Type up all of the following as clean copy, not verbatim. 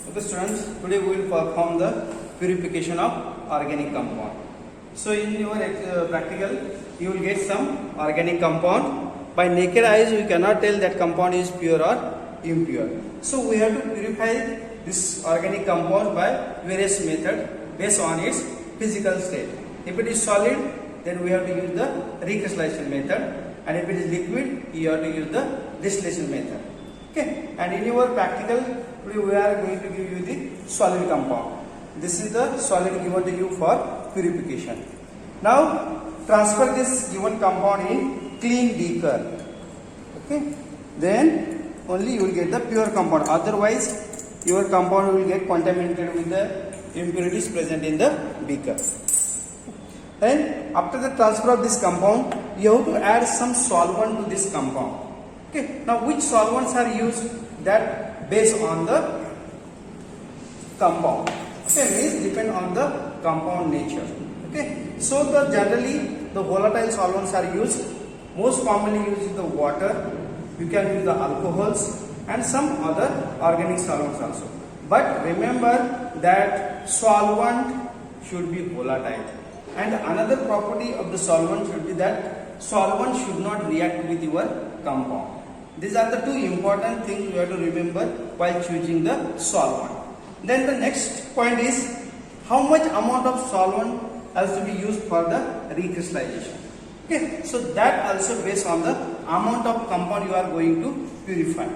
Okay students, today we will perform the purification of organic compound. So in your practical, you will get some organic compound. By naked eyes, we cannot tell that compound is pure or impure. So we have to purify this organic compound by various methods based on its physical state. If it is solid, then we have to use the recrystallization method, and if it is liquid, you have to use the distillation method. Okay, and in your practical, today we are going to give you the solid compound. This is the solid given to you for purification. Now transfer this given compound in clean beaker. Okay, then only you will get the pure compound. Otherwise, your compound will get contaminated with the impurities present in the beaker. Then after the transfer of this compound, you have to add some solvent to this compound. Okay, now which solvents are used? That based on the compound. Okay, means depend on the compound nature. Okay, so generally the volatile solvents are used. Most commonly used is the water. You can use the alcohols and some other organic solvents also. But remember that solvent should be volatile. And another property of the solvent should be that solvent should not react with your compound. These are the two important things you have to remember while choosing the solvent. Then the next point is how much amount of solvent has to be used for the recrystallization. Okay, so that also based on the amount of compound you are going to purify.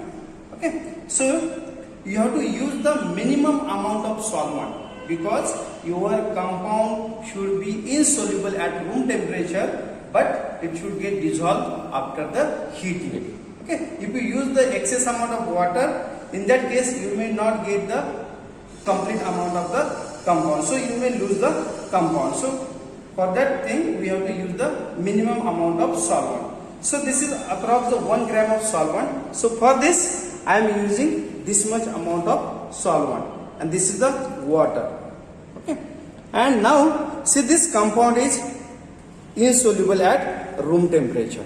Okay, so you have to use the minimum amount of solvent because your compound should be insoluble at room temperature, but it should get dissolved after the heating. Okay, if you use the excess amount of water, in that case you may not get the complete amount of the compound, so you may lose the compound. So for that thing we have to use the minimum amount of solvent. So this is approx the 1 gram of solvent. So for this I am using this much amount of solvent, and this is the water. Okay, and now see this compound is insoluble at room temperature.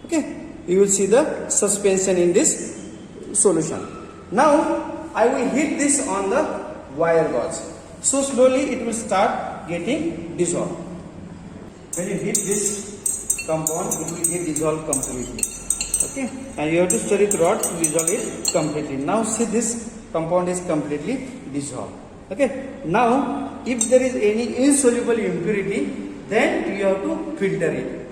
Okay, you will see the suspension in this solution. Now I will heat this on the wire gauge. So slowly it will start getting dissolved. When you heat this compound, it will get dissolved completely. Okay, and you have to stir it rod to dissolve it completely. Now see this compound is completely dissolved. Okay, now if there is any insoluble impurity, then you have to filter it.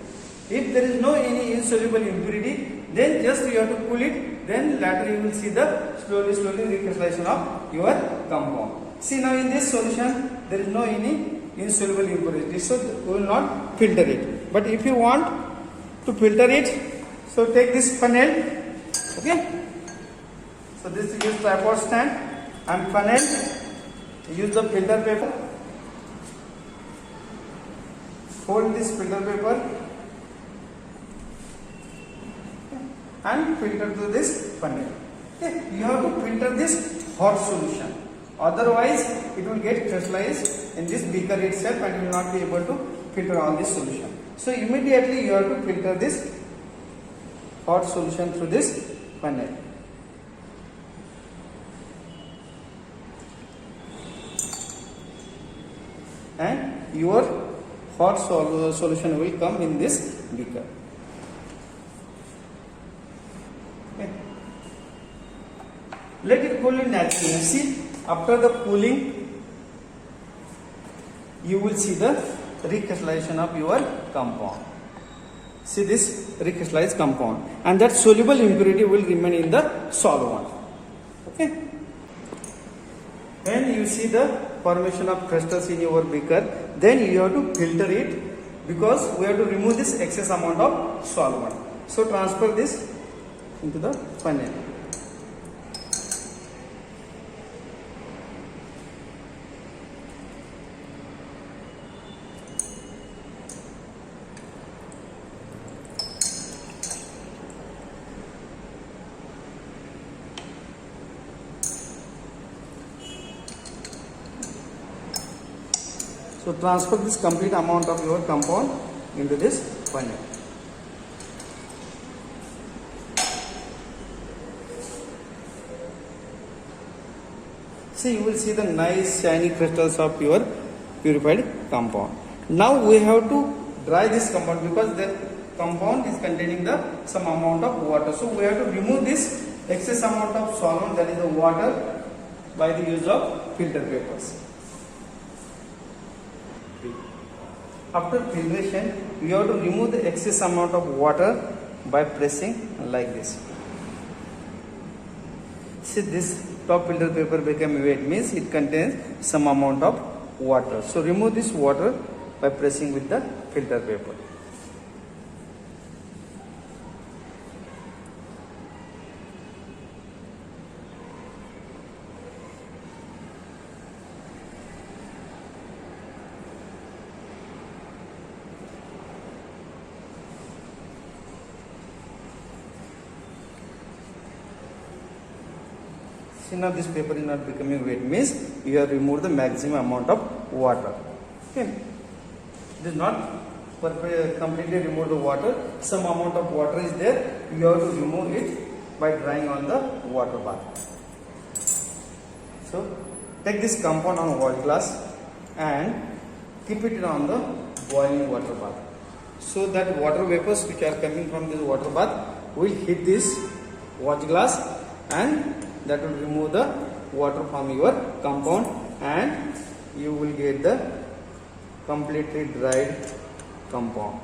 If there is no any insoluble impurity, then just you have to cool it. Then later you will see the slowly recrystallization of your compound. See now in this solution there is no any insoluble impurity, so we will not filter it. But if you want to filter it, so take this funnel. Okay, so this is your tripod stand and funnel. Use the filter paper. Fold this filter paper and filter to this funnel. Okay, you have to filter this hot solution. Otherwise, it will get crystallized in this beaker itself, and you will not be able to filter all this solution. So immediately you have to filter this hot solution through this funnel. And your hot solution will come in this beaker. Okay. Let it cool in naturally. See, after the cooling, you will see the recrystallization of your compound. See this recrystallized compound, and that soluble impurity will remain in the solvent. Okay. When you see the formation of crystals in your beaker, then you have to filter it because we have to remove this excess amount of solvent. So transfer this into the funnel. So transfer this complete amount of your compound into this funnel. See, you will see the nice shiny crystals of your purified compound. Now we have to dry this compound because the compound is containing the some amount of water. So we have to remove this excess amount of solvent, that is the water, by the use of filter papers. After filtration, we have to remove the excess amount of water by pressing like this. See, this top filter paper became wet, means it contains some amount of water. So remove this water by pressing with the filter paper. See, now this paper is not becoming wet, means you have removed the maximum amount of water. Okay. It is not completely remove the water. Some amount of water is there. You have to remove it by drying on the water bath. So take this compound on watch glass and keep it on the boiling water bath. So that water vapors which are coming from this water bath will hit this watch glass and that will remove the water from your compound and you will get the completely dried compound.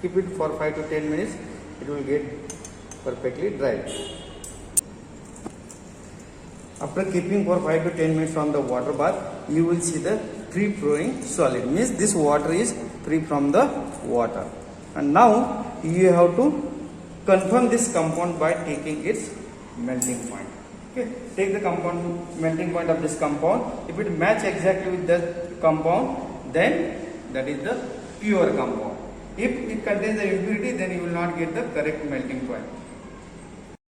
Keep it for 5 to 10 minutes, it will get perfectly dried. After keeping for 5 to 10 minutes on the water bath, you will see the free flowing solid, means this water is free from the water. And now you have to confirm this compound by taking its melting point. Okay, take the compound melting point of this compound. If it match exactly with the compound, then that is the pure compound. If it contains the impurity, then you will not get the correct melting point.